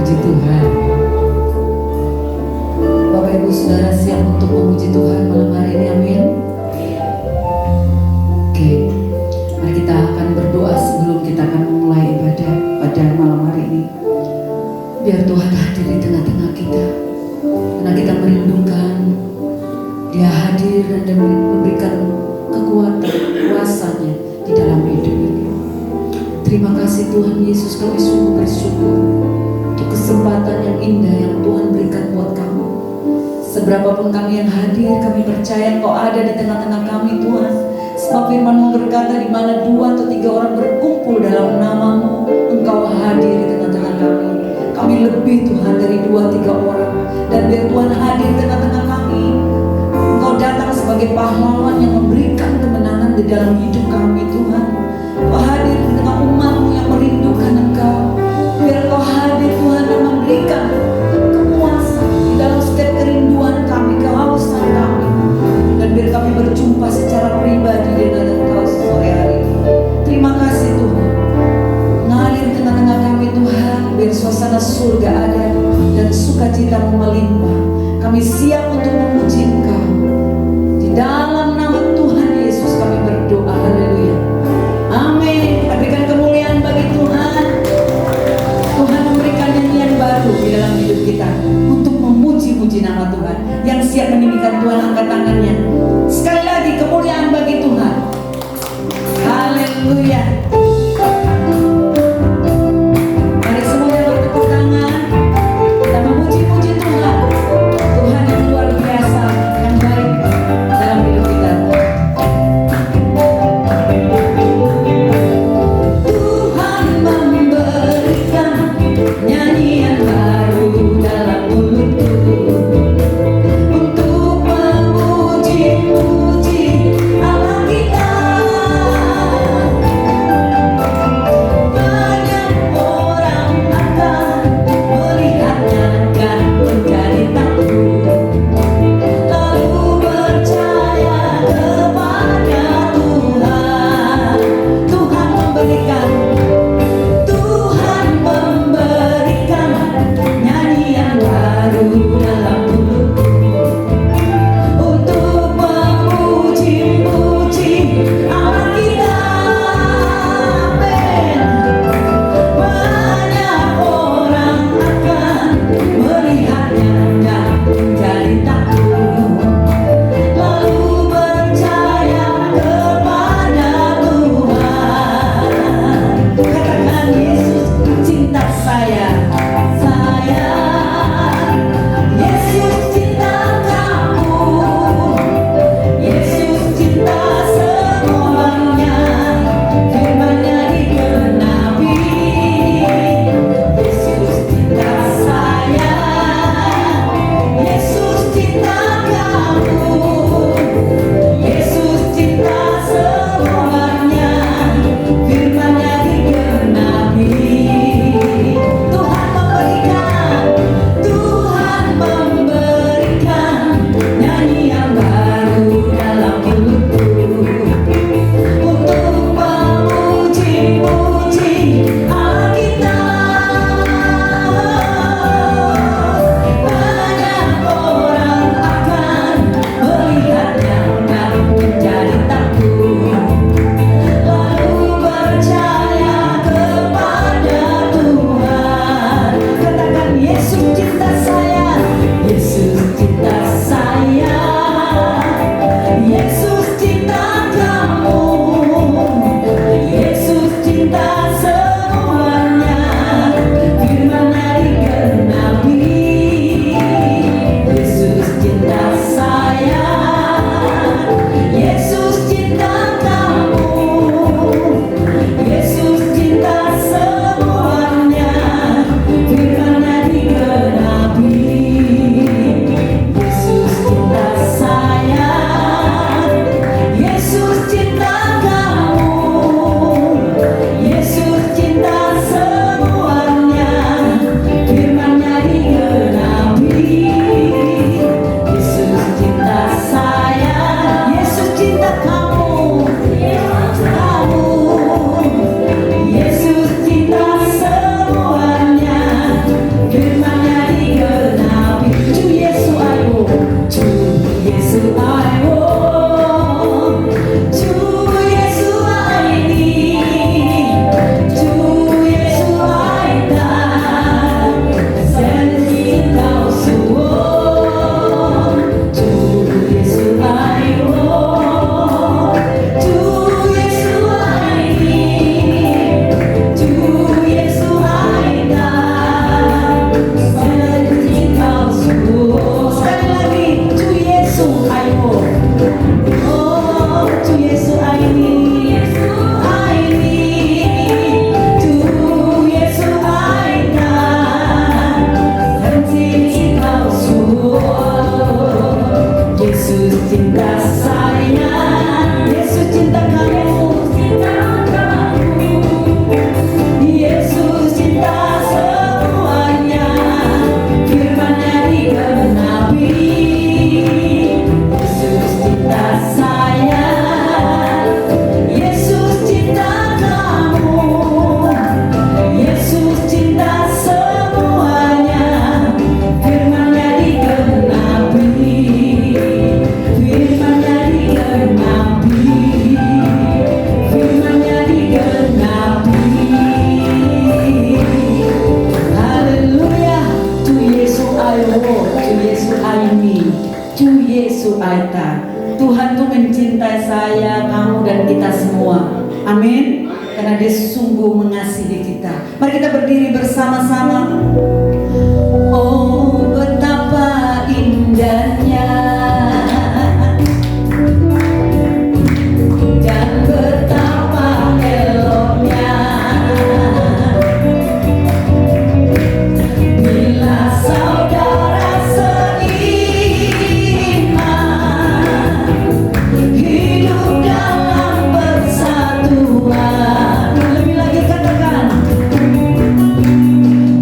Puji Tuhan. Bapak Ibu Saudara siap untuk memuji Tuhan malam hari ini, amin. Oke, mari kita akan berdoa sebelum kita akan memulai ibadah pada malam hari ini. Biar Tuhan hadir di tengah-tengah kita, karena kita merindukan Dia hadir dan memberikan kekuatan, kuasanya di dalam hidup ini. Terima kasih Tuhan Yesus, kami sungguh bersyukur untuk kesempatan yang indah yang Tuhan berikan buat kami. Seberapapun kami yang hadir, kami percaya Engkau ada di tengah-tengah kami Tuhan. Sebab firman-Mu berkata, di mana 2 atau 3 orang berkumpul dalam nama-Mu, Engkau hadir di tengah-tengah kami. Kami lebih Tuhan dari 2-3 orang. Dan biar Tuhan hadir di tengah-tengah kami, Engkau datang sebagai pahlawan yang memberikan kemenangan di dalam hidup kami Tuhan. Engkau hadir di tengah umat-Mu yang merindukan Engkau. Biar Engkau hadir Tuhan dan memberikan kepuasan di dalam setiap kerinduan kami, kehausan kami. Dan biar kami berjumpa secara pribadi dengan Engkau sore hari ini. Terima kasih Tuhan. Ngalir di tengah-tengah kami Tuhan, biar suasana surga ada dan sukacita-Mu melimpah. Kami siap untuk memuji Engkau. Di dalam nama Tuhan Yesus kami berdoa, haleluya. Amin. Kita berikan kemuliaan bagi Tuhan. Tuhan memberikan nyanyian baru di dalam hidup kita untuk memuji-muji nama Tuhan. Yang siap meninggikan Tuhan angkat tangannya. Sekali lagi kemuliaan bagi Tuhan. Haleluya. Mari semuanya bertepuk tangan. Kita memuji-muji Tuhan. Tuhan yang luar biasa, yang baik dalam hidup kita. Tuhan memberikan nyanyian baru dalam mulutku untuk memuji-muji Allah kita. Banyak orang akan melihatnya dan menjadi takut, lalu percaya kepada Tuhan. Tuhan memberikan nyanyian baru dalam mulutku untuk memuji-muji Allah kita. Amin. Banyak orang akan melihatnya dan menjadi takut, lalu percaya kepada Tuhan. Katakan, Yesus cinta saya. Yesus cinta kamu. Yesus cinta semuanya. Firman-Nya digenapi. Yesus cinta saya. Yesus cinta kamu. Yesus cinta semuanya. Firman-Nya digenapi. Tuhan Yesus Aimi, Cu Yesus Aita. Tuhan tuh mencintai saya, kamu dan kita semua. Amin. Karena Dia sungguh mengasihi kita. Mari kita berdiri bersama-sama. Oh, betapa indahnya dan betapa eloknya bila saudara seiman hidup dalam persatuan. Lebih lagi katakan,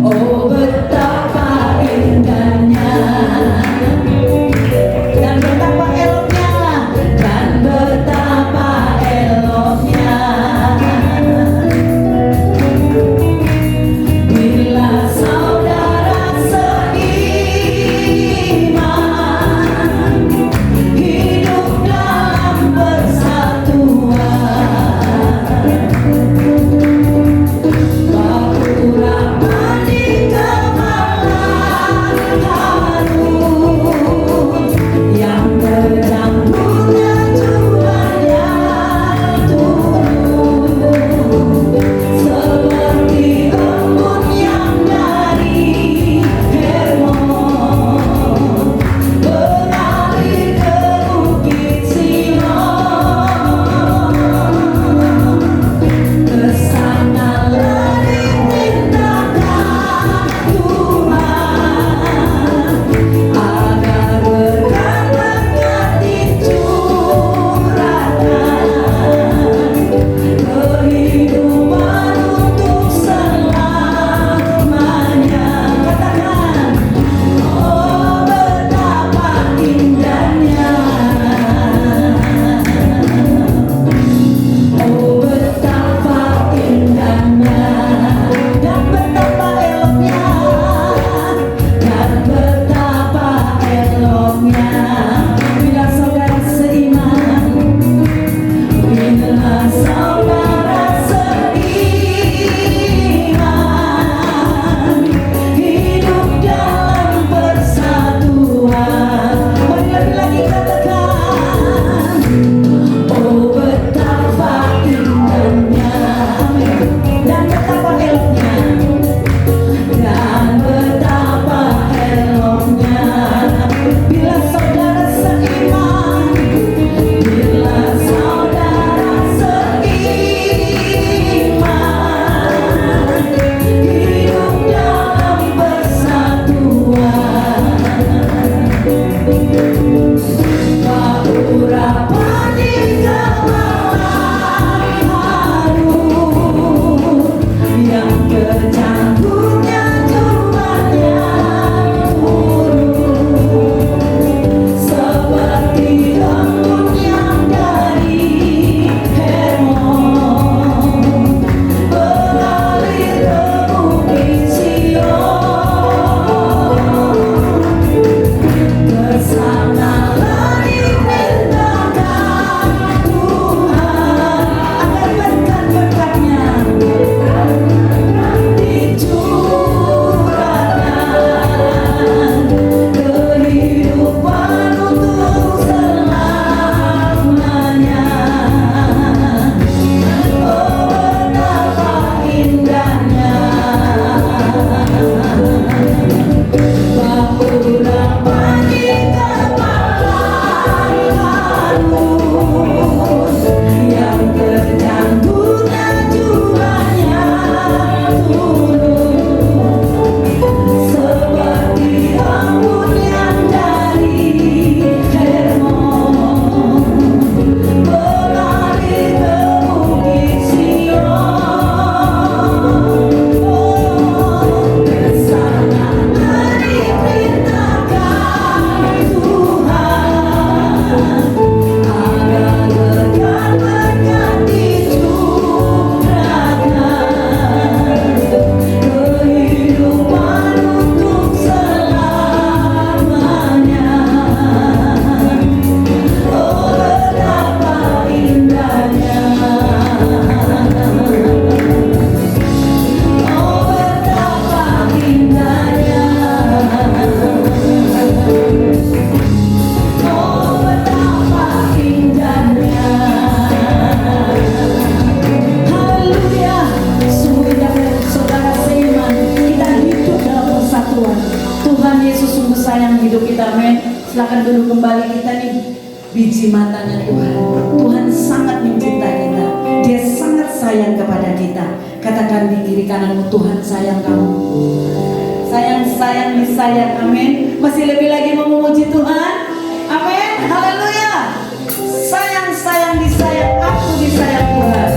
oh betapa indahnya dan betapa eloknya, dan betapa eloknya bila saudara seiman hidup dalam persatuan. Baku ramadi kemalan harum yang bercampurnya Tuhan yang turun seperti embun yang dari hidup kita, amin. Silakan duduk kembali. Kita nih biji matanya Tuhan. Tuhan sangat mencintai kita. Dia sangat sayang kepada kita. Katakan di kiri kananmu, Tuhan sayang kamu. Sayang disayang, amin. Masih lebih lagi mau memuji Tuhan, amin. Haleluya. Sayang disayang, aku disayang Tuhan.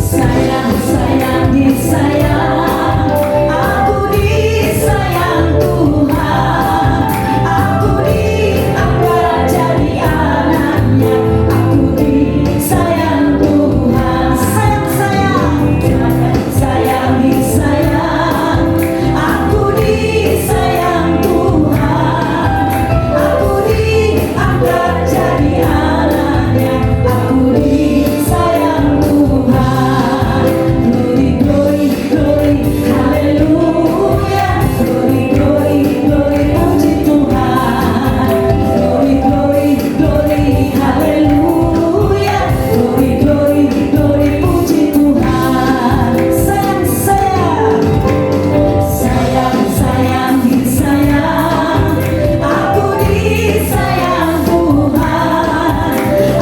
Sayang disayang, aku disayang Tuhan. Aku diangkat jadi anaknya. Aku disayang Tuhan. Sayang disayang, aku disayang Tuhan. Aku diangkat jadi anaknya. Aku disayang Tuhan. Glory, glory, haleluya. Glory, puji Tuhan. Glory, haleluya. Glory, puji Tuhan. Sayang disayang, aku disayang Tuhan.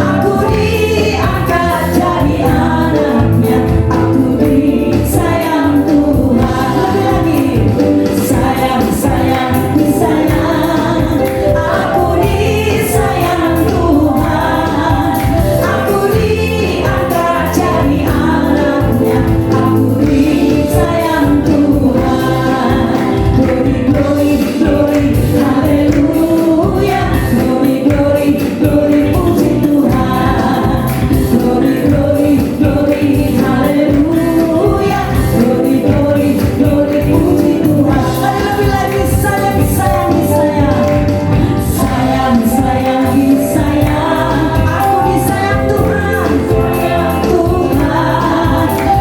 Aku diangkat jadi anaknya. Aku disayang Tuhan. Lebih lagi, sayang disayang, aku disayang Tuhan. Aku diangkat jadi anaknya. Aku disayang Tuhan. Glory, haleluya. Glory, puji Tuhan. Glory, haleluya. Glory, puji Tuhan. Ada lebih lagi, sayang disayang. Sayang disayang, aku disayang Tuhan.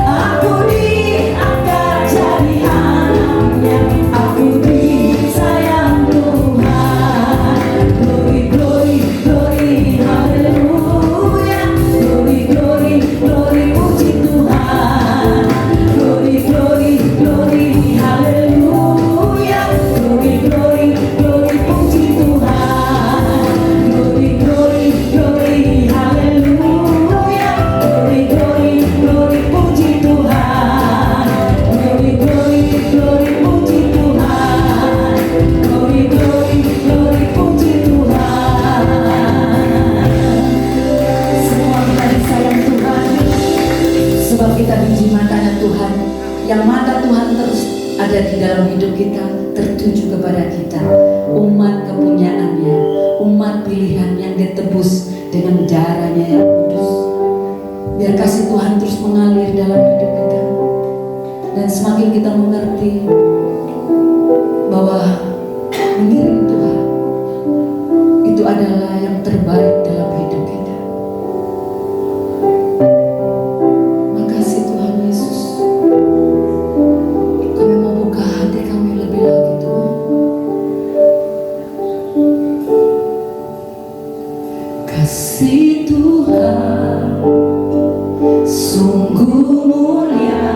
Aku diangkat jadi anaknya. Aku disayang Tuhan. Glory, haleluya. Glory, puji Tuhan. Glory, haleluya. Glory, puji Tuhan. Glory, haleluya. Glory, puji Tuhan. Glory, puji Tuhan. Glory, puji Tuhan. Semua kita disayang Tuhan, sebab kita biji matanya Tuhan. Yang mata Tuhan terus ada di dalam hidup kita, tertuju kepada kita, umat kepunyaannya, umat pilihan yang ditebus dengan darahnya yang kudus. Biar kasih Tuhan terus mengalir dalam hidup kita, dan semakin kita mengerti bahwa mengiring Tuhan itu adalah yang terbaik dalam hidup kita. Makasih Tuhan Yesus. Kami mau buka hati kami lebih lagi Tuhan. Kasih Tuhan sungguh mulia,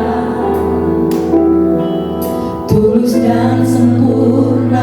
tulus dan sempurna.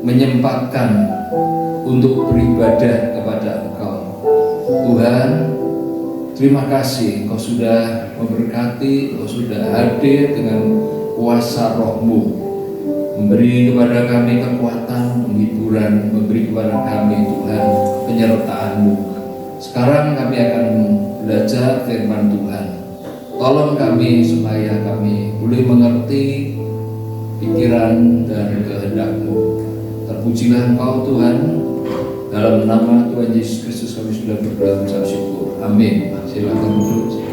menyempatkan untuk beribadah kepada Engkau. Tuhan, terima kasih Engkau sudah memberkati, Engkau sudah hadir dengan kuasa Roh-Mu, memberi kepada kami kekuatan, penghiburan, memberi kepada kami Tuhan penyertaan-Mu. Sekarang kami akan belajar firman Tuhan. Tolong kami supaya kami boleh mengerti pikiran dan kehendak-Mu. Terpujilah Engkau Tuhan, dalam nama Tuhan Yesus Kristus kami sudah berdoa dan syukur. Amin. Silakan duduk.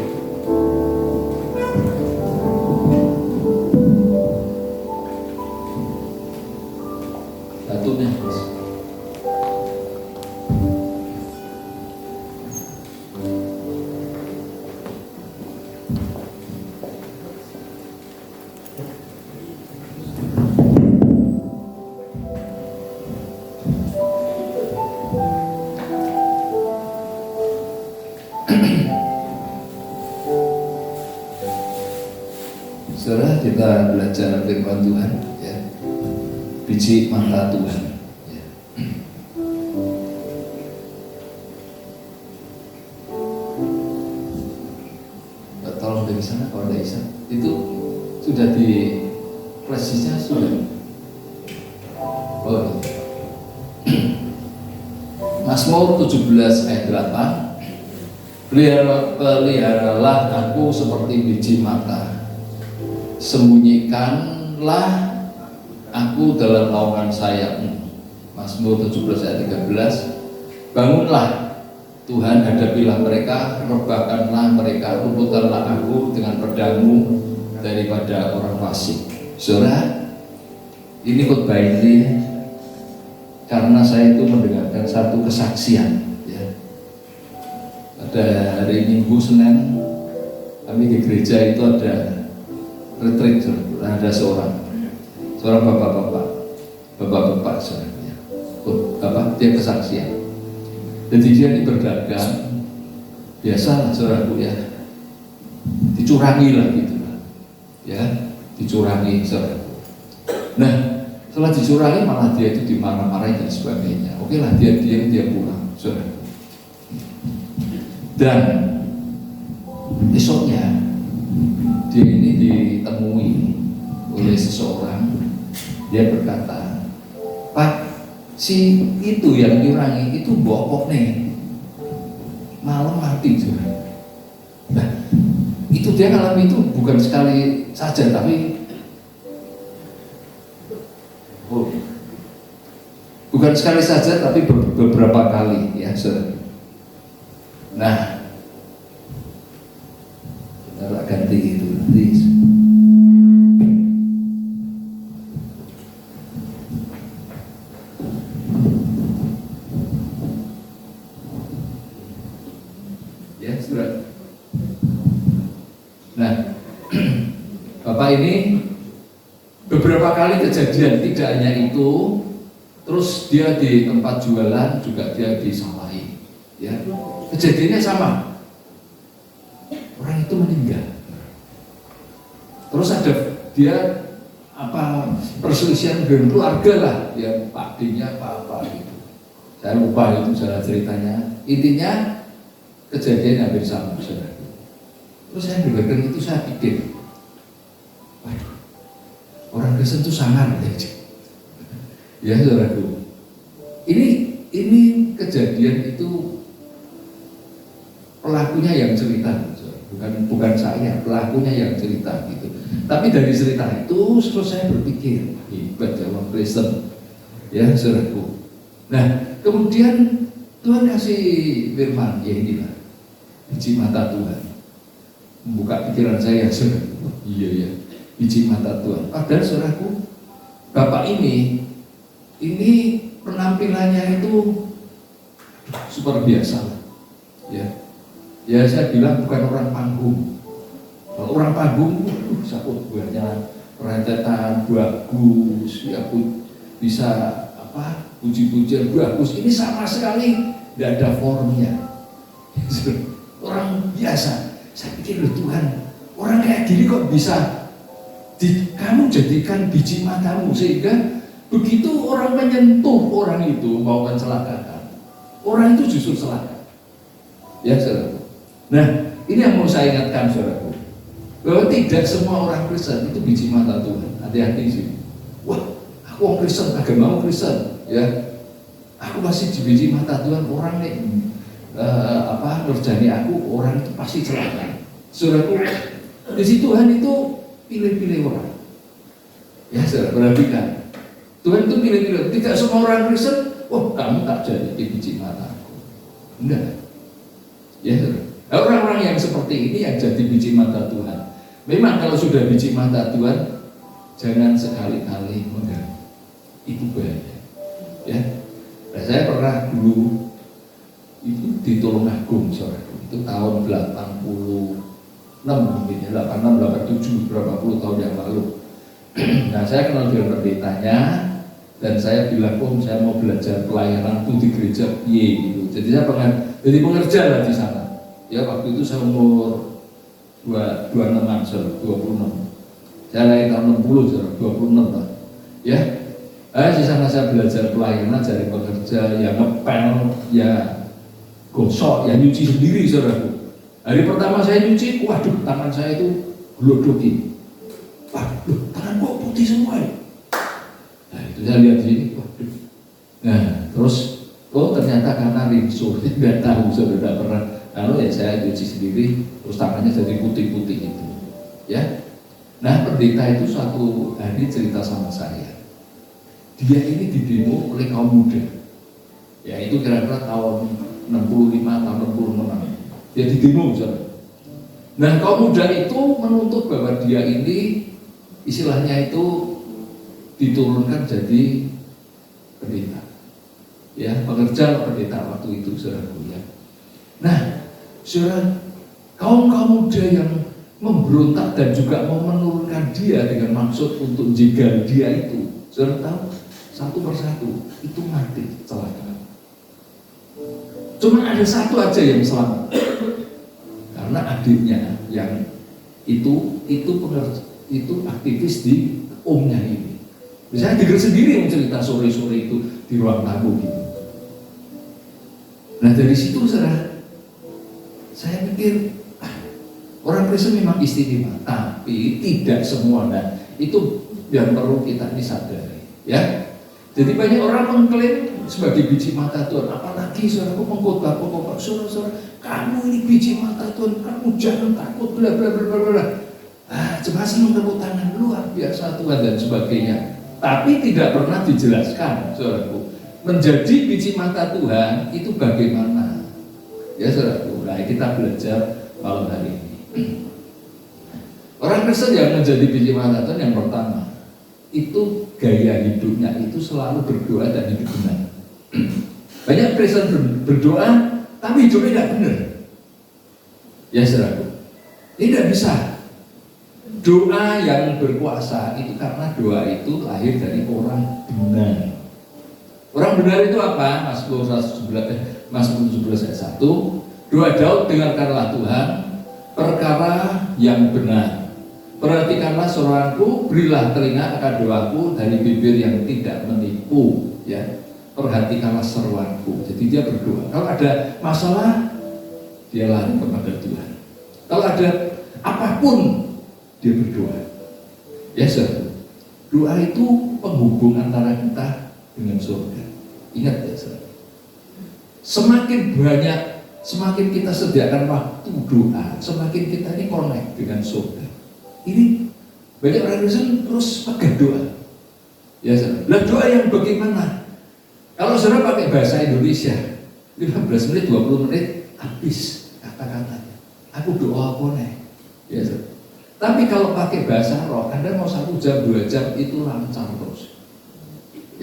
Batuknya. Saudara, kita belajar firman Tuhan, ya. Biji mata Tuhan, ya. Tolong dari sana kalau ada Isa, itu sudah di flashnya sudah. Oh, Mazmur 17 ayat 8. Peliharalah aku seperti biji mata, sembunyikanlah aku dalam naungan sayap-Mu. Mazmur 17 ayat 13. Bangunlah Tuhan, hadapilah mereka, rebahkanlah mereka, rumputkanlah aku dengan pedang-Mu daripada orang fasik. Saudara, ini khotbah ini karena saya itu mendengarkan satu kesaksian, ya. Pada hari Minggu Senin kami di gereja itu ada retreat, ada seorang bapak-bapak sebenarnya, dia kesaksian. Jadi dia ini berdagang, biasalah saudaraku ya, dicurangi lah gitu lah, ya, dicurangi saudaraku. Nah, setelah dicurangi malah dia itu dimarah-marahi dan sebagainya. Oke lah, dia pulang, saudaraku. Dan besoknya dia ini ditemui oleh seseorang. Dia berkata, Pak, si itu yang nyurangi itu bokok nih, malam mati juga. Nah, itu dia ngalami itu bukan sekali saja, tapi bukan sekali saja, tapi beberapa kali, ya, saudara. Nah, kita ganti itu nanti. Ya, saudara. Nah, Bapak ini beberapa kali kejadian, tidak hanya itu, terus dia di tempat jualan juga dia disalahi, ya. Kejadiannya sama, orang itu meninggal. Terus ada dia perselisihan dengan keluarga lah, ya, Pak D-nya apa gitu. Saya lupa itu jalan ceritanya. Intinya kejadian hampir sama, saudara. Terus saya dengarkan itu, saya pikir, waduh, orang Kristen itu sangat ya, ya saudaraku. Ini kejadian itu pelakunya yang cerita, bukan saya, pelakunya yang cerita gitu. Tapi dari cerita itu terus saya berpikir, hebat ya orang Kristen, ya saudaraku. Nah kemudian Tuhan kasih firman, ya inilah biji mata Tuhan, membuka pikiran saya, saudaraku. Iya ya, biji mata Tuhan. Padahal saudaraku, Bapak ini penampilannya itu super biasa, ya. Ya saya bilang bukan orang panggung. Kalau orang panggung, sakut buahnya rentetan bagus, ya bisa apa puji-pujian bagus. Ini sama sekali tidak ada formnya. Orang biasa. Saya pikir loh Tuhan, orang kayak gini kok bisa kamu jadikan biji matamu sehingga begitu orang menyentuh orang itu mau mencelakakan, orang itu justru celaka. Ya saudara. Nah, ini yang mau saya ingatkan saudaraku, bahwa tidak semua orang Kristen itu biji mata Tuhan. Hati-hati sih. Wah, aku orang Kristen, agamamu Kristen, ya. Aku masih di biji mata Tuhan, orang nih ngerjani aku, orang itu pasti celaka. Saudaraku, di situ Tuhan itu pilih-pilih orang. Ya, saudara, perhatikan. Tuhan itu pilih-pilih. Tidak semua orang Kristen, wah kamu tak jadi biji mataku. Enggak. Ya, saudara. Orang-orang yang seperti ini yang jadi biji mata Tuhan. Memang kalau sudah biji mata Tuhan, jangan sekali-kali mengganggu. Itu bahaya. Ya. Nah, saya pernah dulu itu di Tulungagung, saudaraku. Itu tahun 86 mungkin ya, 86, 87, berapa puluh tahun yang lalu. Nah, saya kenal dengan pendetanya dan saya bilang, saya mau belajar pelayanan tuh di gereja Y gitu. Jadi saya pengen jadi pengerja lah di sana. Ya waktu itu saya umur 26-an, 26. Saya lahir tahun 60, 26 lah. Ya, di sana saya belajar pelayanan, jadi pekerja, ya ngepel, ya gosok, ya nyuci sendiri, saudaraku. Hari pertama saya nyuci, waduh, tangan saya itu glodokin. Waduh, tangan kok putih semua ya. Nah itu saya lihat sini, waduh. Nah terus, ternyata karena rinso, nggak tahu, saudara pernah. Lalu ya saya cuci sendiri, terus tangannya jadi putih-putih itu, ya. Nah pendeta itu suatu hari cerita sama saya, dia ini didemo oleh kaum muda, ya itu kira-kira tahun 65, tahun 66, dia didemo misalnya. Nah kaum muda itu menuntut bahwa dia ini istilahnya itu diturunkan jadi pendeta, ya pengerja pendeta waktu itu, saudaraku ya. Nah, saudara, kaum muda yang memberontak dan juga mau menurunkan dia dengan maksud untuk jegal dia itu, saudara tahu, satu persatu itu mati celaka. Cuma ada satu aja yang selamat, karena adiknya yang itu aktivis di omnya ini. Misalnya dengar sendiri yang cerita sore-sore itu di ruang tamu gitu. Nah dari situ saudara, saya pikir orang Kristen memang istimewa, tapi tidak semua. Nah itu yang perlu kita sadari, ya. Jadi banyak orang mengklaim sebagai biji mata Tuhan, apalagi saudaraku mengkhotbah, saudara, kamu ini biji mata Tuhan, kamu jangan takut, bla bla bla bla bla. Cuma senang tepuk tangan, luar biasa Tuhan dan sebagainya. Tapi tidak pernah dijelaskan, saudaraku, menjadi biji mata Tuhan itu bagaimana, ya saudaraku. Nah kita belajar malam hari ini. Orang Kristen yang menjadi biji mata Tuhan yang pertama itu gaya hidupnya itu selalu berdoa dan hidup benar. Banyak Kristen berdoa tapi hidupnya tidak benar. Ya saudaraku, tidak bisa. Doa yang berkuasa itu karena doa itu lahir dari orang benar. Orang benar itu apa? Mazmur 17 ayat 1. Doa Daud, dengarkanlah Tuhan perkara yang benar. Perhatikanlah suaraku, berilah telinga akan doaku dari bibir yang tidak menipu. Ya, perhatikanlah seruanku. Jadi dia berdoa. Kalau ada masalah, dia lari kepada Tuhan. Kalau ada apapun, dia berdoa. Ya, saudara. Doa itu penghubung antara kita dengan surga. Ingat ya, saudara. Semakin banyak Semakin kita sediakan waktu doa, semakin kita ini connect dengan surga. Ini banyak orang Kristen terus pakai doa. Ya, saudara. Doa yang bagaimana? Kalau saudara pakai bahasa Indonesia, 15 menit, 20 menit habis kata-katanya. Aku doa apa nih? Ya, saudara. Tapi kalau pakai bahasa roh, Anda mau 1 jam, 2 jam itu lancar terus.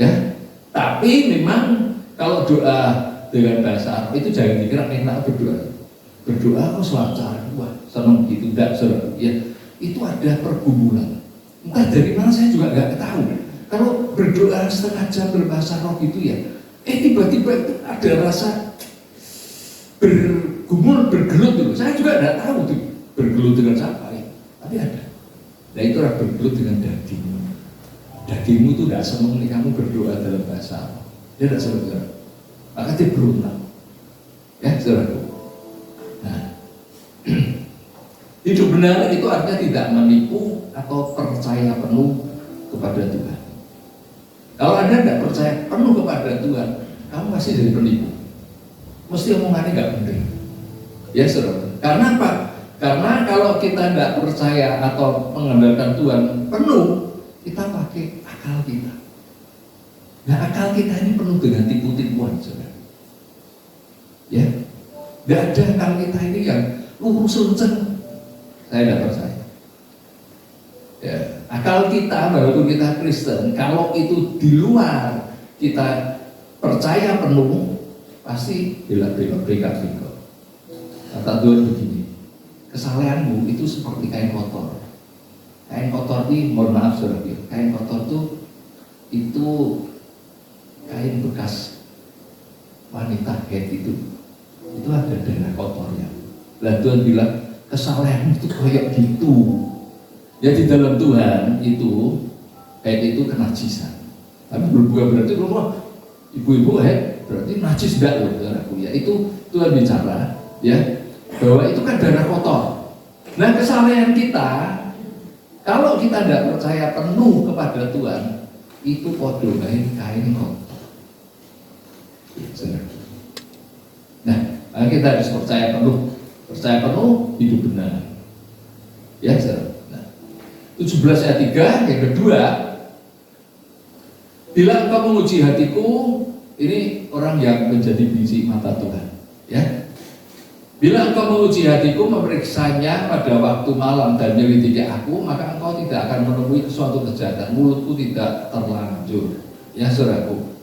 Ya, tapi memang kalau doa dengan bahasa roh itu jangan dikira enak berdoa. Berdoa kok selancar, wah senang gitu, enggak saudara. Ya, itu ada pergumulan. Entah dari mana saya juga nggak tahu. Kalau berdoa setengah jam berbahasa roh gitu ya, tiba-tiba itu ada rasa bergumul, bergelut gitu. Saya juga nggak tahu tuh bergelut dengan siapa ya. Tapi ada. Nah itu orang bergelut dengan dagingmu. Dagingmu itu tidak senang nih kamu berdoa dalam bahasa roh. Dia tidak senang. Maka dia berontak. Ya saudara. Nah, hidup benar itu artinya tidak menipu atau percaya penuh kepada Tuhan. Kalau Anda tidak percaya penuh kepada Tuhan, kamu masih jadi penipu. Mesti omongannya nggak benar. Ya saudara. Karena apa? Karena kalau kita tidak percaya atau mengandalkan Tuhan penuh, kita pakai akal kita. Nah akal kita ini penuh dengan tipu-tipuan, saudara. Ya, tidak ada akal kita ini yang lurus lenceng. Saya tidak percaya. Ya, akal kita, walaupun kita Kristen, kalau itu di luar kita percaya penuh, pasti belak-belok, bengkak-bengkok. Kata Tuhan begini, kesalehanmu itu seperti kain kotor. Kain kotor ini, mohon maaf saudara, kain kotor itu kain bekas wanita head itu ada darah kotornya. Lah Tuhan bilang kesalehanmu itu kayak gitu. Ya di dalam Tuhan itu head itu kenajisan. Tapi bukan berarti kalau ibu-ibu head berarti najis enggak loh saudaraku ya. Itu Tuhan bicara ya bahwa itu kan darah kotor. Nah kesalehan kita kalau kita tidak percaya penuh kepada Tuhan itu podo kain kotor. Nah kita harus percaya penuh hidup benar. Ya saudara. Nah, 17 ayat 3 yang kedua, bila engkau menguji hatiku, ini orang yang menjadi biji mata Tuhan. Ya. Bila engkau menguji hatiku, memeriksanya pada waktu malam dan menyelidiki aku, maka engkau tidak akan menemui suatu kejahatan, mulutku tidak terlanjur. Ya saudaraku,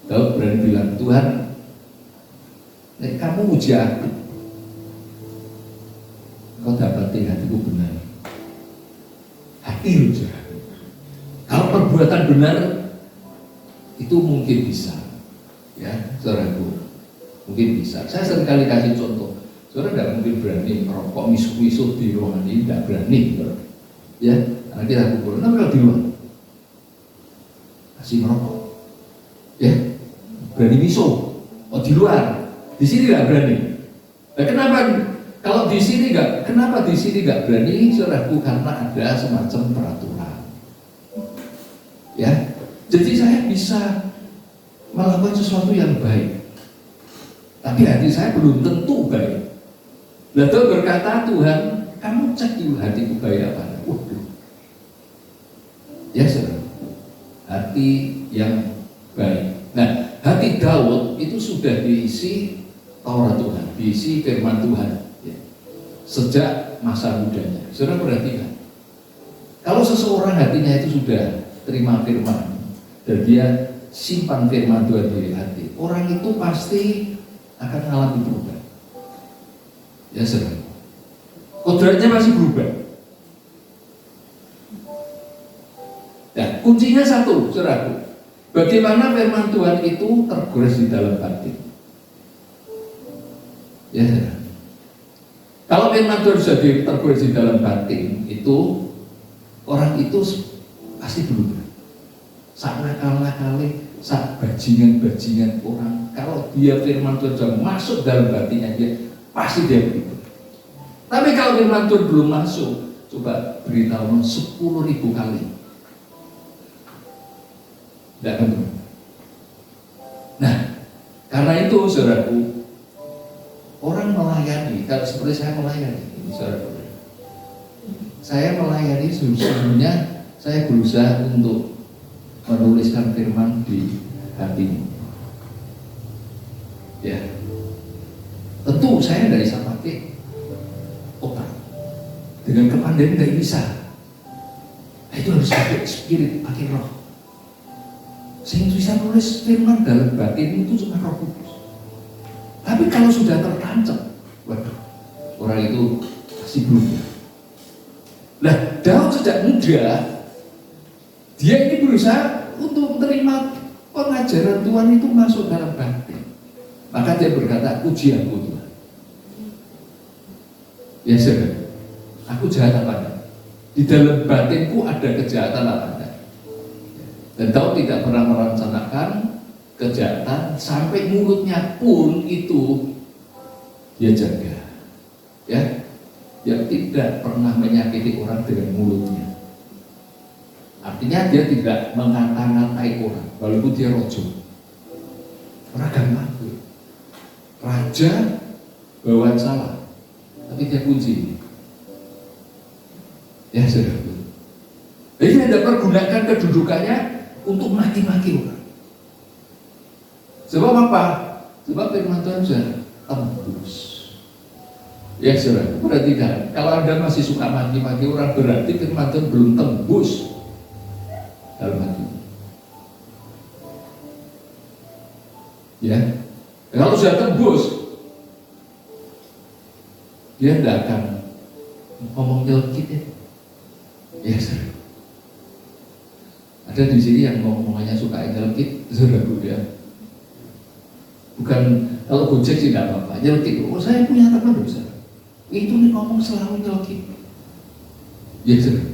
Daud berani bilang, Tuhan, kamu uji aku, engkau dapati hatiku benar. Hati uji aku. Kalau perbuatan benar, itu mungkin bisa. Ya saudaraku, mungkin bisa. Saya seringkali kasih contoh. Saudara tidak mungkin berani merokok misuh-misuh di ruangan ini, tidak berani. Saudara. Ya, karena kita kumpul. Tapi kalau di luar, masih merokok. Ya, berani misuh. Oh di luar, di sini tidak berani. Nah, kenapa? Kalau di sini nggak, kenapa di sini nggak berani, saudaraku? Karena ada semacam peraturan. Ya, jadi saya bisa melakukan sesuatu yang baik. Tapi hati saya belum tentu baik. Lalu berkata Tuhan, kamu cek dulu hatiku baik apa? Waduh. Ya saudara, hati yang baik. Nah, hati Daud itu sudah diisi Taurat Tuhan, diisi firman Tuhan. Ya. Sejak masa mudanya. Saudara perhatikan, kalau seseorang hatinya itu sudah terima firman dan dia simpan firman Tuhan di hati, orang itu pasti akan mengalami perubahan. Ya saudara, kodratnya masih berubah. Nah, kuncinya satu, saudaraku, bagaimana firman Tuhan itu tergores di dalam batin. Ya saudara, kalau firman Tuhan sudah tergores di dalam batin, itu orang itu pasti berubah. Sak nakal-nakale, sak bajingan-bajingan orang, kalau dia firman Tuhan sudah masuk dalam batinnya dia, pasti dia berubah. Tapi kalau firman Tuhan belum masuk, coba beritahu 10.000 kali, tidak akan berubah. Nah, karena itu saudaraku, kalau seperti saya melayani, saudara. Saya melayani sesungguhnya saya berusaha untuk menuliskan firman di hatimu. Ya, tentu saya tidak bisa pakai otak, dengan kepandaian tidak bisa. Nah, itu harus pakai spirit, pakai roh. Sehingga bisa nulis firman dalam batin itu cuma Roh Kudus. Tapi kalau sudah tertancap, waduh, orang itu pasti belum. Nah, Daud sejak muda dia ini berusaha untuk menerima pengajaran Tuhan itu masuk dalam batin. Maka dia berkata, puji aku Tuhan. Ya saudara, aku jahat apa enggak? Di dalam batinku ada kejahatan apa enggak? Dan Daud tidak pernah merencanakan kejahatan, sampai mulutnya pun itu dia jaga. Ya, dia tidak pernah menyakiti orang dengan mulutnya. Artinya dia tidak mengata-ngatai orang, walaupun dia rojo. Orang gampang. Raja bawaan salah, tapi dia kunci. Ya saudara. Jadi dia tidak pergunakan kedudukannya untuk maki-maki orang. Sebab apa? Sebab firman Tuhan sudah tembus. Ya saudara, berarti kan kalau Anda masih suka maki-maki orang, berarti firman Tuhan belum tembus dalam hati. Ya, kalau sudah tembus, dia tidak akan ngomong nyelkit ya. Ya saudara. Ada di sini yang ngomongannya suka nyelkit, saudara ya. Bukan kalau Gojek sih tidak apa-apa, nyelkit. Oh saya punya teman dosa, itu nih ngomong selalu nyelkit. Ya saudara.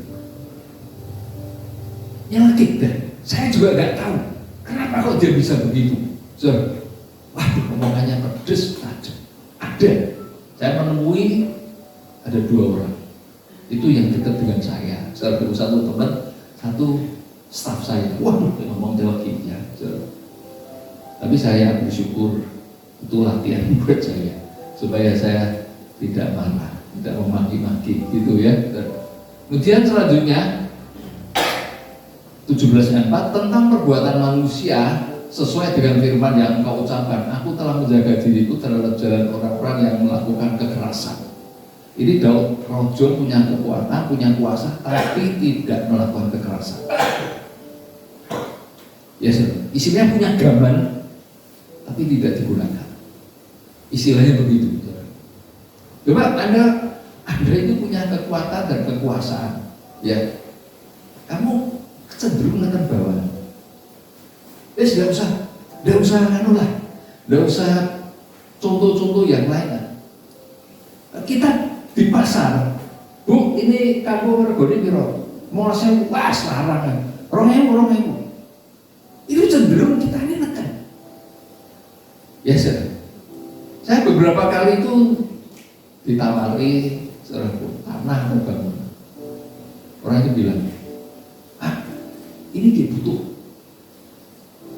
Nyelkit deh. Saya juga nggak tahu kenapa kok dia bisa begitu. Saudara. Waduh, omongannya pedes, tajam. Ada. Saya menemui ada 2 orang. Itu yang dekat dengan saya. Satu teman, satu staf saya. Waduh, ngomong nyelkit ya. Tapi saya bersyukur itu latihan buat saya supaya saya tidak marah, tidak memaki-maki gitu ya. Kemudian selanjutnya 17:4 tentang perbuatan manusia sesuai dengan firman yang engkau ucapkan, aku telah menjaga diriku terhadap jalan orang-orang yang melakukan kekerasan. Ini Daud rojo, punya kekuatan, punya kuasa, tapi tidak melakukan kekerasan. Ya, istilahnya punya gaman, tapi tidak digunakan. Istilahnya begitu. Coba Anda itu punya kekuatan dan kekuasaan, ya. Kamu cenderung akan bawah. Tidak usah anu lah, tidak usah contoh-contoh yang lain. Kita di pasar, Bu, ini kamu regone piro? Mau saya wah larang, 2.000. Itu cenderung kita ini nekan. Ya saya beberapa kali itu ditawari tanah atau bangunan. Orang itu bilang, ini dia butuh.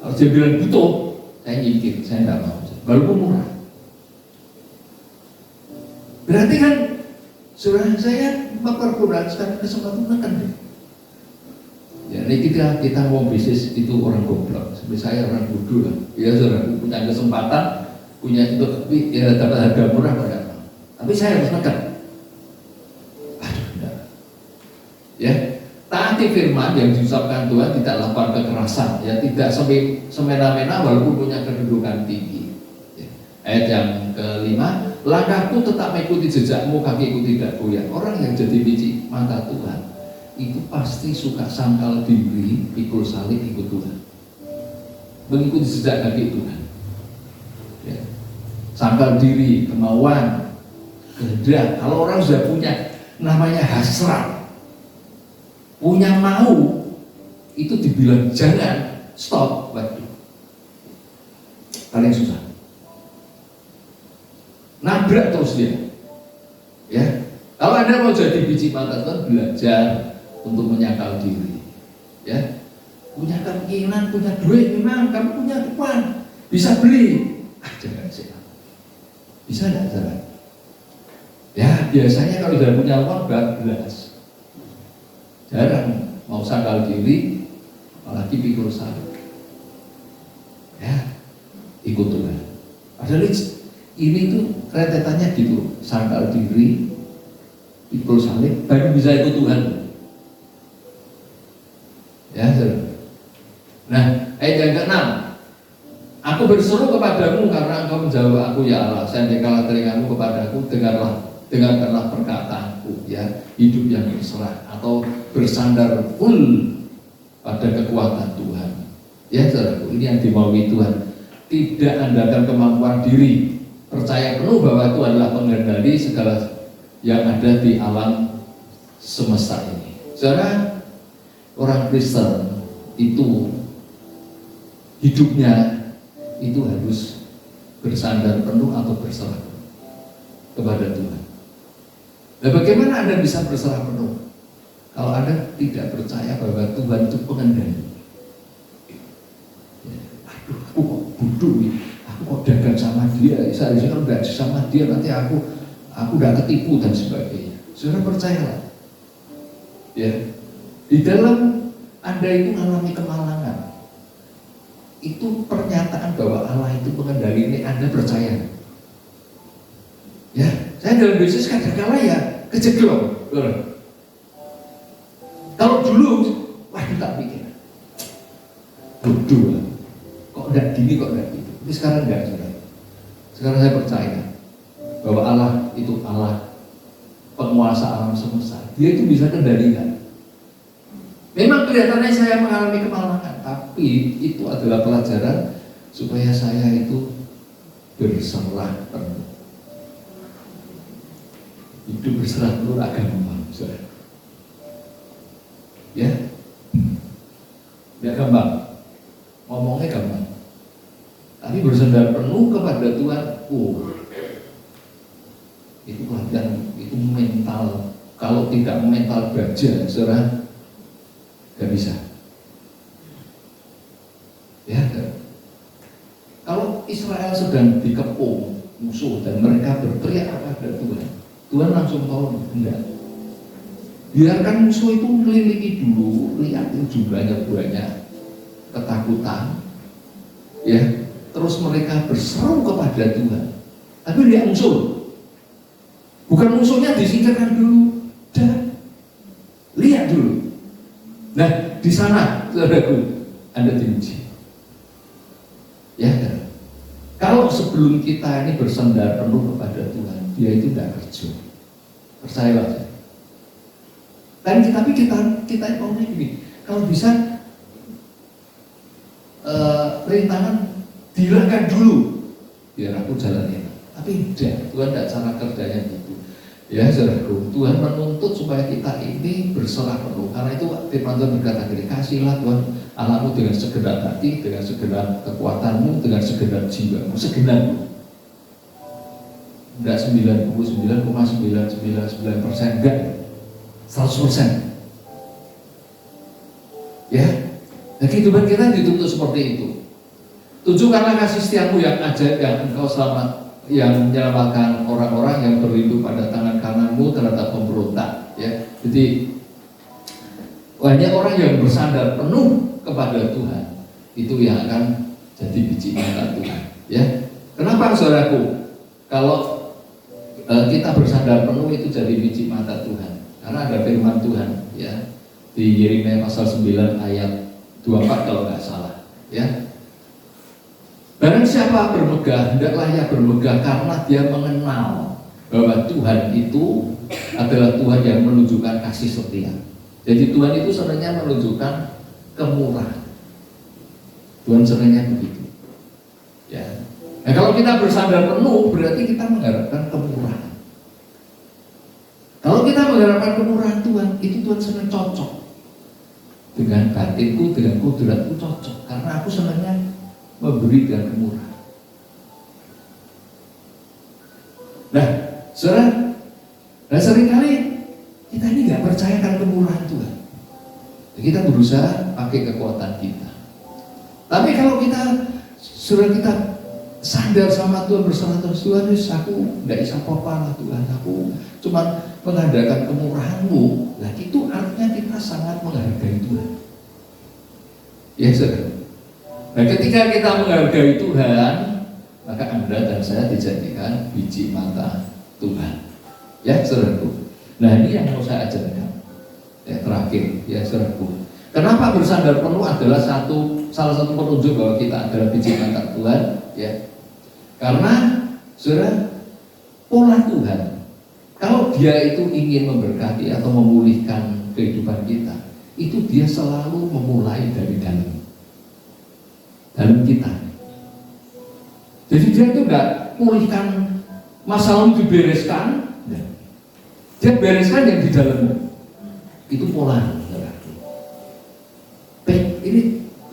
Kalau dia bilang butuh, saya nyingkir, saya tidak mau. Walaupun murah. Berarti kan saudara saya mempergunakan kesempatan menekan. Ya, ini kita ngomong bisnis itu orang goblok. Seperti saya orang bodoh lah. Ya saudara punya kesempatan, punya itu, tapi ya dapat harga murah pada. Tapi saya harus menekan. Aduh, enggak. Ya. Taati firman yang diucapkan Tuhan, tidak lakukan kekerasan, ya, tidak semena-mena walaupun punya kedudukan tinggi. Ya. Ayat yang kelima, langkahku tetap mengikuti jejakmu, kakiku tidak goyah. Orang yang jadi biji mata Tuhan itu pasti suka sangkal diri, pikul salib ikut Tuhan, mengikuti jejak kaki Tuhan. Ya. Sangkal diri, kemauan, kehendak. Kalau orang sudah punya namanya hasrat, punya mau, itu dibilang jangan, stop, waduh, paling susah. Nabrak terus dia. Ya, kalau Anda mau jadi biji mata Tuhan, belajar untuk menyangkal diri. Ya, punya keinginan, punya duit, memang kamu punya uang, bisa beli. Jangan sih. Bisa enggak, jangan. Ya biasanya kalau sudah punya uang bablas, jarang mau sangkal diri, apalagi pikul salib. Ya, ikut Tuhan. Padahal ini tuh rentetannya gitu, sangkal diri, pikul salib, baru bisa ikut Tuhan. Ya, nah, ayat yang ke-6, aku berseru kepadamu karena engkau menjawab aku, ya Allah. Sendekalah telingamu kepadaku, dengarkanlah perkataanku, ya, hidup yang berserah atau bersandar full pada kekuatan Tuhan. Ya saudaraku, ini yang dimaui Tuhan. Tidak andalkan kemampuan diri, percaya penuh bahwa Tuhan adalah pengendali segala yang ada di alam semesta ini. Saudara, orang Kristen itu hidupnya itu harus bersandar penuh atau berserah kepada Tuhan. Nah, bagaimana Anda bisa berserah penuh kalau Anda tidak percaya bahwa Tuhan itu pengendali? Aduh, aku kok bodoh nih, aku kok dagang sama dia, seharusnya kalau nggak sama dia nanti aku nggak ketipu dan sebagainya. Saudara percayalah, ya, di dalam Anda itu mengalami kemalangan, itu pernyataan bahwa Allah itu pengendali ini Anda percaya. Ya, saya dalam bisnis kadang-kala ya kejeglong. Kalau dulu, waduh tak pikir, bodoh lah. Kok enggak gini, kok enggak gitu. Tapi sekarang enggak, saudara. Sekarang saya percaya bahwa Allah itu Allah penguasa alam semesta. Dia itu bisa kendalikan. Memang kelihatannya saya mengalami kemalangan, tapi itu adalah pelajaran supaya saya itu berserah penuh. Hidup berserah penuh agama, saudara. Ya, enggak gampang. Ngomongnya gampang, tapi bersandar penuh kepada Tuhan, itu latihan, itu mental. Kalau tidak mental baja, saudara, gak bisa. Ya, kalau Israel sedang dikepung musuh dan mereka berteriak kepada Tuhan, Tuhan langsung tolong, enggak. Biarkan musuh itu meliliki dulu, lihat jumlahnya banyak, ketakutan, ya, terus mereka berseru kepada Tuhan, tapi lihat musuh, bukan musuhnya disingkirkan dulu, dan lihat dulu. Nah, di sana, saudaraku, Anda diuji. Ya, kan? Kalau sebelum kita ini bersandar penuh kepada Tuhan, dia itu tidak kerja. Percayalah. Dan tapi kita mau ini, kalau bisa rintangan dihilangkan dulu biar aku jalannya. Tapi tidak, Tuhan tidak cara kerjanya gitu. Ya saudaraku, Tuhan menuntut supaya kita ini berserah penuh. Karena itu firman Tuhan berkata gini, kasihlah Tuhan Allahmu dengan segenap hati, dengan segenap kekuatanmu, dengan segenap jiwamu, segenap. Enggak 99,999%, enggak 100%. Ya, nah kehidupan kita dituntut seperti itu. Tunjukkanlah kasih setiamu yang ajaib, yang engkau selamat, yang menyelamatkan orang-orang yang berlindung pada tangan kananmu terhadap pemberontak. Ya, jadi banyak orang yang bersandar penuh kepada Tuhan, itu yang akan jadi biji mata Tuhan. Ya, kenapa saudaraku? Kalau kita bersandar penuh itu jadi biji mata Tuhan. Karena ada firman Tuhan, ya, di Yeremia pasal 9 ayat 24 kalau nggak salah, ya. Barang siapa bermegah, hendaklah ia bermegah karena dia mengenal bahwa Tuhan itu adalah Tuhan yang menunjukkan kasih setia. Jadi Tuhan itu sebenarnya menunjukkan kemurahan. Tuhan sebenarnya begitu. Ya. Nah, kalau kita bersandar penuh, berarti kita mengharapkan kemurahan. Kalau kita mengharapkan kemurahan Tuhan, itu Tuhan senang cocok dengan batinku, dengan kudratku cocok. Karena aku senangnya memberi dengan kemurahan. Nah, saudara, seringkali kita ini nggak percaya akan kemurahan Tuhan. Kita berusaha pakai kekuatan kita. Tapi kalau kita, saudara, kita sandar sama Tuhan, berserah terus Tuhan, aku nggak bisa apa-apa lah Tuhan, aku cuma mengandalkan kemurahan-Mu. Nah itu artinya kita sangat menghargai Tuhan. Ya saudara. Nah ketika kita menghargai Tuhan, maka Anda dan saya dijadikan biji mata Tuhan. Ya saudaraku. Nah ini yang mau saya ajarkan. Ya terakhir, ya saudaraku. Kenapa bersandar penuh adalah salah satu petunjuk bahwa kita adalah biji mata Tuhan? Ya. Karena saudara, pola Tuhan, kalau Dia itu ingin memberkati atau memulihkan kehidupan kita, itu Dia selalu memulai dari dalam kita. Jadi Dia itu enggak memulihkan masalah dibereskan, Dia bereskan yang di dalamnya. Itu pola.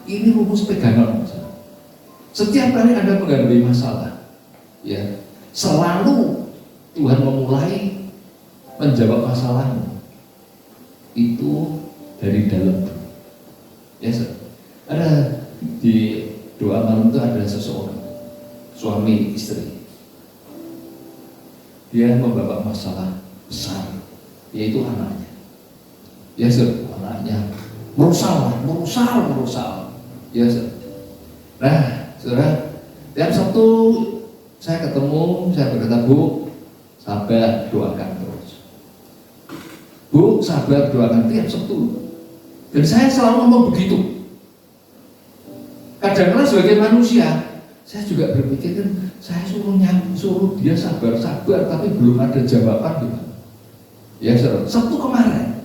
Ini rumus pegangan. Setiap kali Anda menghadapi masalah, ya selalu Tuhan memulai menjawab masalahmu itu dari dalam. Ya, ada di doa malam itu ada seseorang, suami istri, dia membawa masalah besar, yaitu anaknya. Ya, anaknya merusal. Ya, nah, saudara, tiap Sabtu saya ketemu, saya berkata, Bu, sabar, doakan terus. Bu, sabar, doakan tiap Sabtu. Dan saya selalu ngomong begitu. Kadang-kadang sebagai manusia, saya juga berpikir kan, saya suruh dia sabar, tapi belum ada jawaban gitu. Ya, saudara, Sabtu kemarin,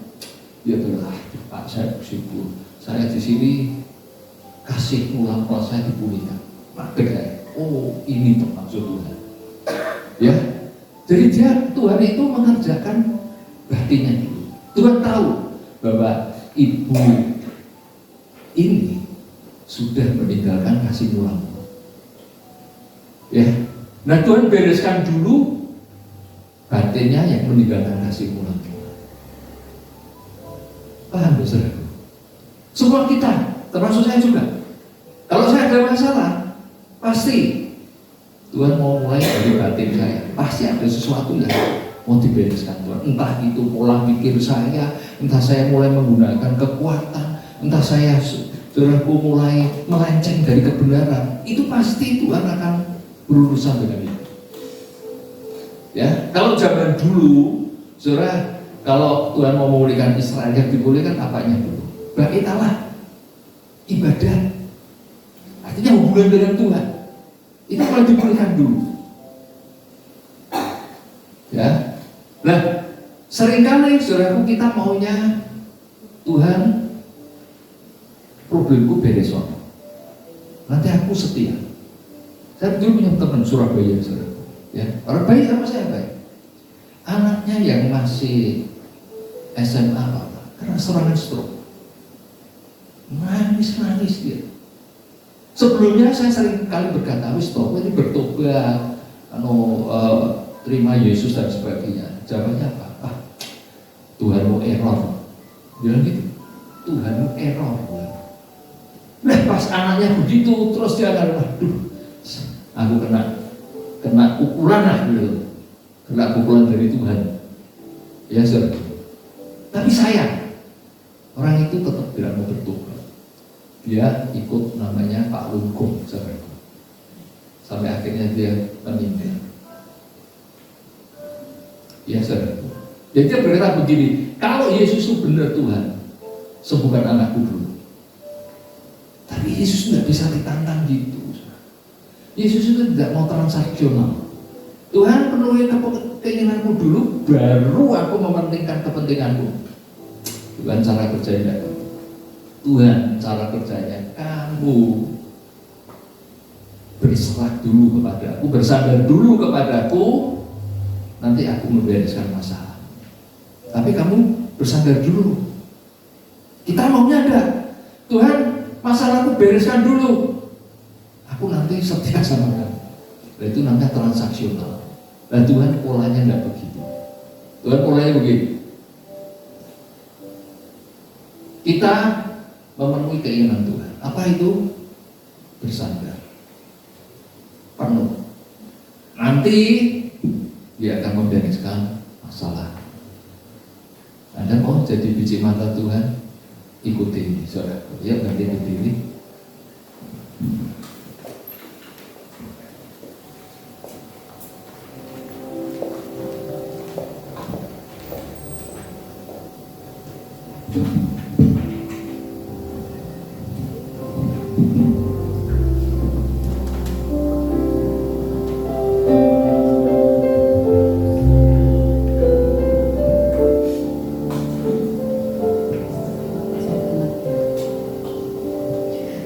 dia bilang, Pak, saya sibuk, saya di sini kasih ulang saya dipulihkan. Oh, ini maksud Tuhan. Ya, jadi Tuhan itu mengerjakan hatinya dulu. Tuhan tahu bahwa ibu ini sudah meninggalkan kasih ulang. Ya, nah Tuhan bereskan dulu batinnya yang meninggalkan kasih ulang. Paham besar? Semua kita, termasuk saya juga. Kalau saya ada masalah, pasti Tuhan mau mulai dari batin saya. Pasti ada sesuatu yang mau dibereskan Tuhan. Entah itu pola pikir saya, entah saya mulai menggunakan kekuatan, entah saya saudaraku mulai melenceng dari kebenaran. Itu pasti Tuhan akan berurusan dengan itu. Ya, kalau zaman dulu, saudara, kalau Tuhan mau memulihkan Israel, yang dipulihkan apanya dulu? Bait Allah, ibadah. Artinya hubungan dengan Tuhan. Itu kalau dipulihkan dulu. Ya. Nah, seringkali saudaraku kita maunya Tuhan, problemku beres waktu. Nanti aku setia. Saya dulu punya teman Surabaya, saudara. Ya, orang baik sama saya baik. Anaknya yang masih SMA karena serangan stroke. Nangis dia. Sebelumnya saya sering kali berkata, wis toh, ini bertobat, terima Yesus dan sebagainya. Jawabannya apa? Tuhan mau error. Bilang gitu. Tuhan mau error. Nah pas anaknya begitu, terus dia akan, waduh, aku kena pukulan lah gitu. Kena pukulan dari Tuhan. Ya saudara. Tapi sayang, orang itu tetap tidak mau bertobat. Dia ikut namanya Pak Lungkung, saudara. Sampai akhirnya dia meninggal. Ya saudara. Jadi dia berkata begini, kalau Yesus itu benar Tuhan, sembuhkan anakku dulu. Tapi Yesus tidak bisa ditantang gitu. Yesus itu tidak mau transaksional. Tuhan penuhi keinginanmu dulu, baru aku mementingkan kepentinganmu. Bukan cara kerjanya. Tuhan cara kerjanya, kamu berserah dulu kepada aku, bersandar dulu kepadaku, nanti aku membereskan masalah. Tapi kamu bersandar dulu. Kita maunya ada, Tuhan masalahku bereskan dulu, aku nanti setia sama kamu. Dan itu namanya transaksional. Dan Tuhan polanya tidak begitu. Tuhan polanya begini. Kita memenuhi keinginan Tuhan. Apa itu? Bersandar penuh nanti dia akan membereskan masalah. Anda mau jadi biji mata Tuhan? Ikuti ini, saudara. Ya, ganti berdiri.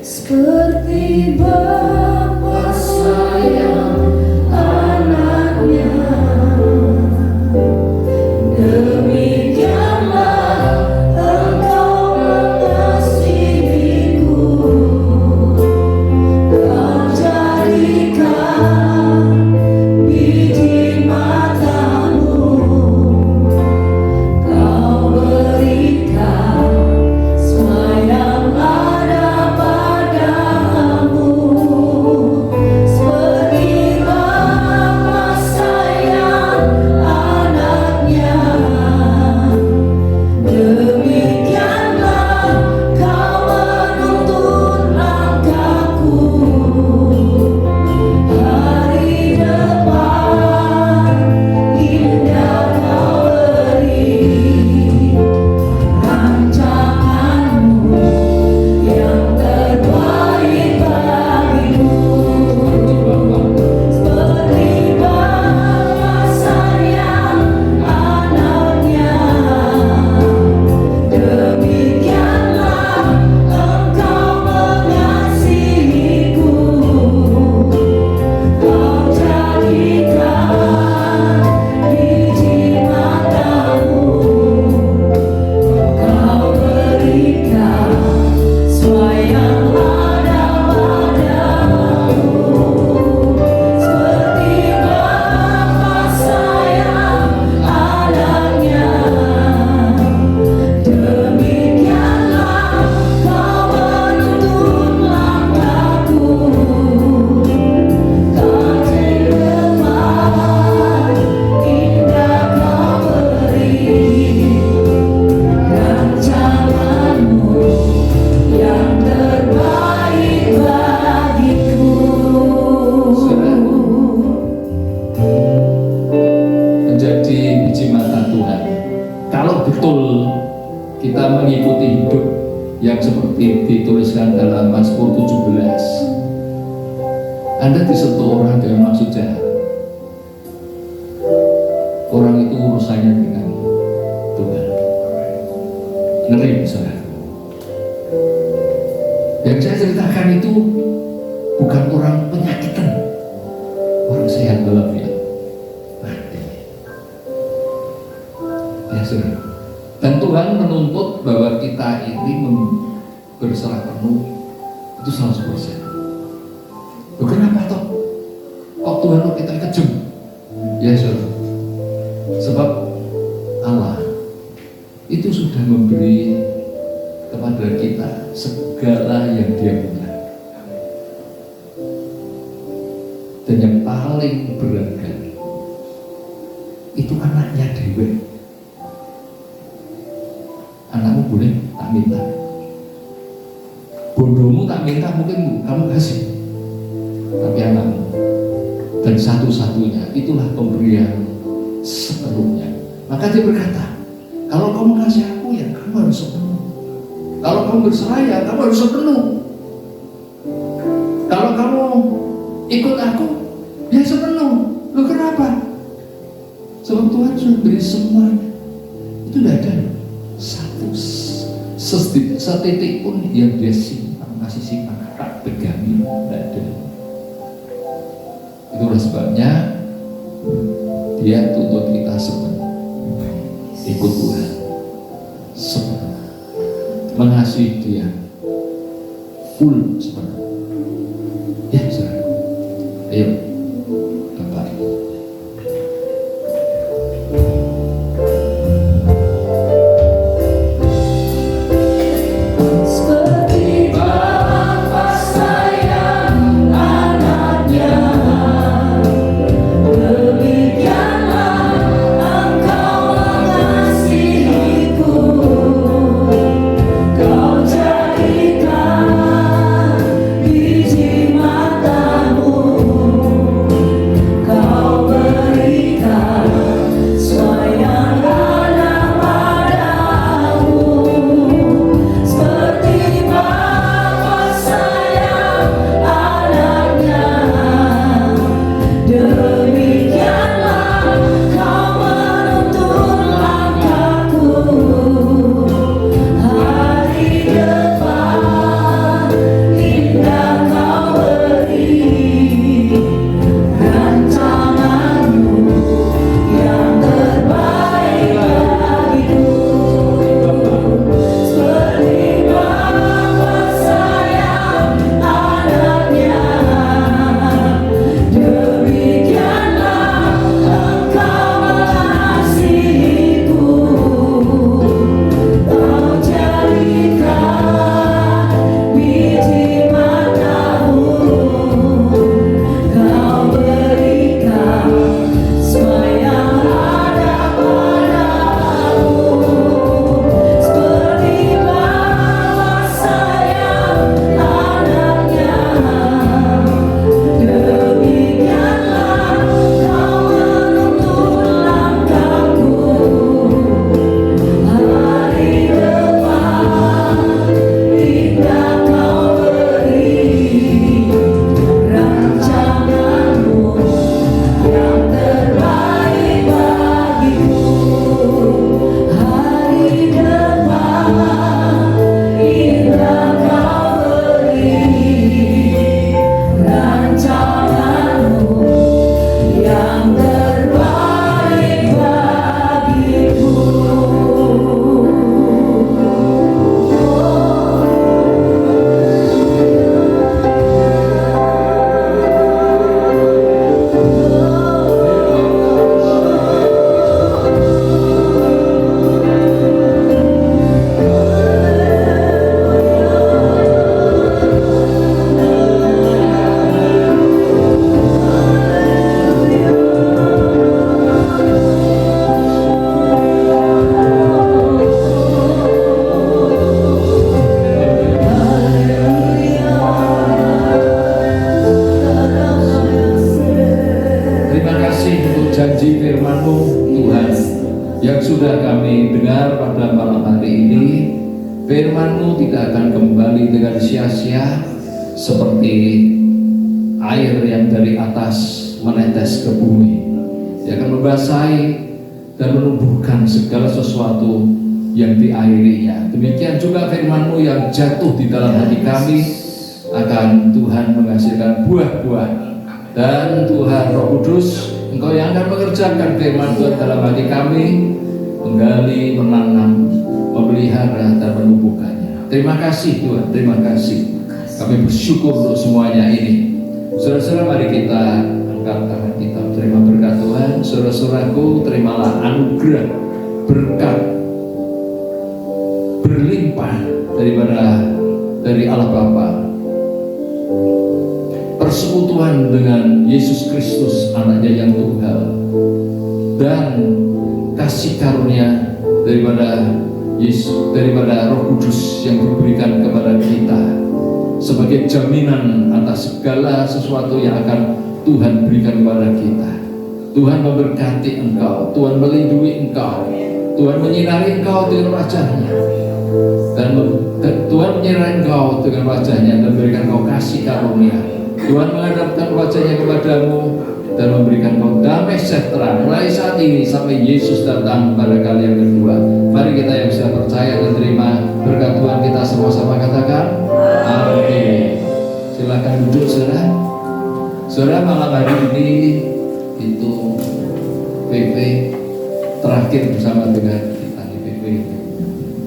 Seperti Bapa sayang anaknya, demikianlah Engkau mengasihiku. Kau jadikan biji matamu, Kau berikan semua yang ada padamu. Seperti Bapa sayang anaknya, demikianlah Kau menuntun langkahku. Hari depan indah Kau beri, rancanganmu yang terbaik bagiku. Seperti Bapa sayang anaknya, demikianlah Engkau mengasihiku. Kau jadikan biji matamu, Kau berikan semua yang ada padamu. Seperti Bapa sayang anaknya, demikianlah Kau menuntun langkahku. Kasih depan indah Kau beri, rancanganmu yang terbaik bagiku. Menjadi biji mata Tuhan. Kalau betul kita mengikuti hidup yang seperti dituliskan dalam Mazmur 17, Anda disentuh orang dengan maksud jahat. Orang itu urusannya dengan Tuhan. Ngeri, saudara. Yang saya ceritakan itu bukan orang penyakitan, orang sehat dalam ya mati. Ya, saudara. Dan Tuhan menuntut bahwa kita ini berserah penuh itu 100%. Loh, kenapa toh? Kok Tuhan kita kejam? Ya, saudara. Sebab Allah itu sudah memberi kepada kita segala yang Dia punya. Dan yang paling berharga itu anaknya dewe. Anakmu boleh tak minta, bodohmu tak minta, mungkin kamu kasih, tapi anakmu. Dan satu-satunya itulah pemberian sepenuhnya. Maka Dia berkata, kalau kamu kasih aku ya kamu harus sepenuh. Kalau kamu berserah ya kamu harus sepenuh. Kalau kamu ikut aku ya sepenuh. Loh, kenapa? Sebab Tuhan sudah beri semuanya. Itu tidak ada satu setitik pun yang Dia simpan, masih simpan, tak pegangi, tidak ada. Itulah sebabnya Dia tuntut kita sepenuh, ikut Tuhan sepenuh, mengasihi Dia full sepenuh. Ya, saudara. Ayo, Bapak. Seperti Bapa sayang anaknya, Firman-Mu tidak akan kembali dengan sia-sia seperti air yang dari atas menetes ke bumi. Dia akan membasahi dan menumbuhkan segala sesuatu yang diairinya. Demikian juga firman-Mu yang jatuh di dalam hati kami akan Tuhan menghasilkan buah-buah. Dan Tuhan Roh Kudus, Engkau yang akan mengerjakan firman Tuhan dalam hati kami, menggali, menanam, memelihara dan menumbuhkannya. Terima kasih Tuhan, terima kasih. Kami bersyukur untuk semuanya ini. Saudara-saudara, mari kita angkat tangan kita terima berkat Tuhan. Saudara-saudaraku, terimalah anugerah berkat berlimpah dari Allah Bapa, persekutuan dengan Yesus Kristus anaknya yang tunggal, dan kasih karunia daripada Roh Kudus yang diberikan kepada kita sebagai jaminan atas segala sesuatu yang akan Tuhan berikan kepada kita. Tuhan memberkati engkau, Tuhan melindungi engkau, Tuhan menyinari engkau dengan wajah-Nya, dan Tuhan menyinari engkau dengan wajah-Nya dan memberikan engkau kasih karunia. Tuhan menghadapkan wajah-Nya kepadamu dan memberikan engkau damai sejahtera mulai saat ini sampai Yesus datang pada kali yang kedua. Mari kita yang sudah percaya dan terima berkat Tuhan, kita sama-sama katakan amin. Silakan duduk saudara. Saudara, malam hari ini itu PP terakhir bersama dengan kita di PP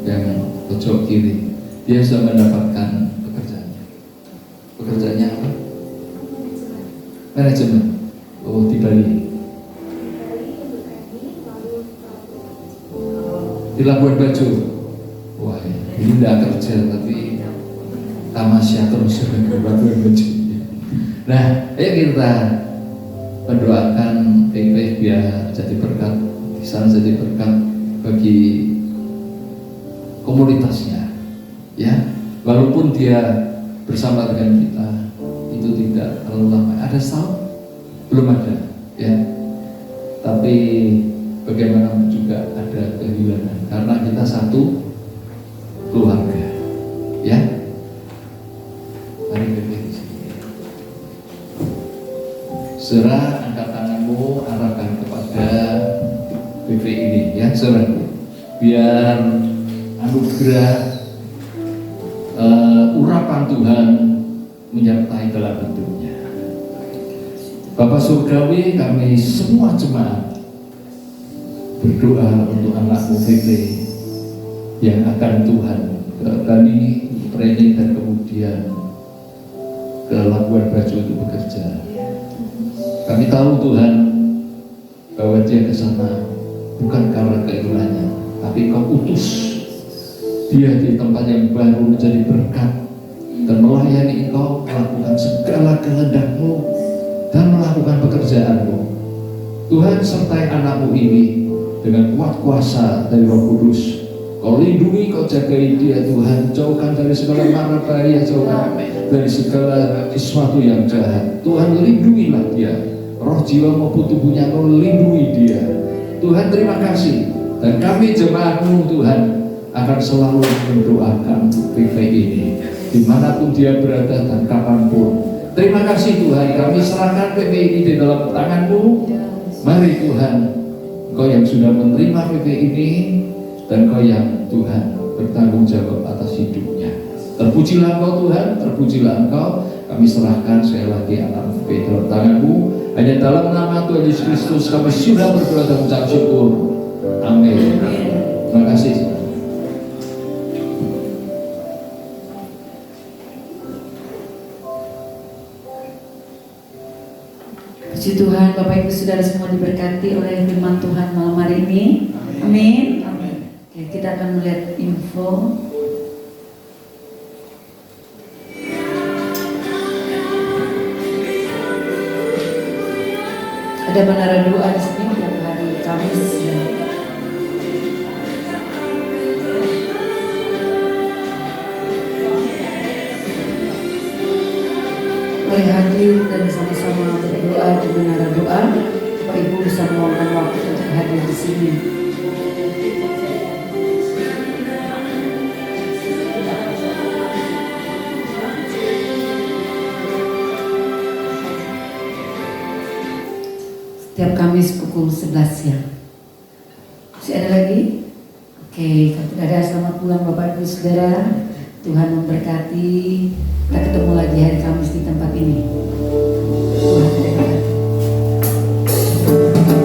yang pojok kiri. Dia sudah mendapatkan pekerjaannya apa? Manajemen. Oh, di Bali. Di Labuan Bajo. Wah, ini tidak kerja tapi tamasya terus di Labuan Bajo. Nah, ayo kita mendoakan PP biar jadi berkat di sana, jadi berkat bagi komunitasnya. Ya, walaupun dia bersama dengan kita itu tidak terlalu lama. Ada setahun? Belum ada, ya. Tapi bagaimanapun juga ada kehilangan karena kita satu keluarga, ya. Mari kita di sini. Saudara, angkat tanganmu, arahkan kepada BV ini, ya, saudara. Biar anugerah urapan Tuhan menyertai dalam hidupnya. Bapak Surgawi, kami semua jemaat berdoa untuk anakmu VV yang akan Tuhan ke Bali training dan kemudian ke Labuan Bajo untuk bekerja. Kami tahu Tuhan bahwa dia ke sana bukan karena keinginannya, tapi Kau utus dia di tempat yang baru menjadi berkat dan melayani Engkau, melakukan segala kehendak-Mu dan melakukan pekerjaan-Mu. Tuhan, sertai anakmu ini dengan kuat kuasa dari Roh Kudus. Kau lindungi, Kau jagai dia Tuhan, jauhkan dari segala mara bahaya, jauhkan dari segala sesuatu yang jahat. Tuhan, lindungilah dia, roh, jiwa maupun tubuhnya Kau lindungi dia. Tuhan, terima kasih. Dan kami jemaat-Mu Tuhan akan selalu mendoakan PV ini dimanapun dia berada dan kapanpun. Terima kasih Tuhan, kami serahkan PV ini di dalam tangan-Mu. Mari Tuhan, Kau yang sudah menerima PV ini dan Kau yang Tuhan bertanggung jawab atas hidupnya. Terpujilah Engkau Tuhan, terpujilah Engkau. Kami serahkan sekali lagi anak PV dalam tangan-Mu. Hanya dalam nama Tuhan Yesus Kristus kami sudah berdoa dan mengucap syukur. Amin. Terima kasih. Puji Tuhan, Bapak Ibu Saudara semua diberkati oleh firman Tuhan malam hari ini. Amin. Oke, kita akan melihat info. Ada menara doa di sini tiap hari Kamis. Mari hadir dan sama-sama berdoa di menara doa. Bapak Ibu bisa meluangkan waktu untuk hadir di sini. Tiap Kamis pukul 11 siang. Masih ada lagi? Oke, kalau tidak ada, selamat pulang Bapak Ibu Saudara. Tuhan memberkati. Kita ketemu lagi hari Kamis di tempat ini. Tuhan memberkati.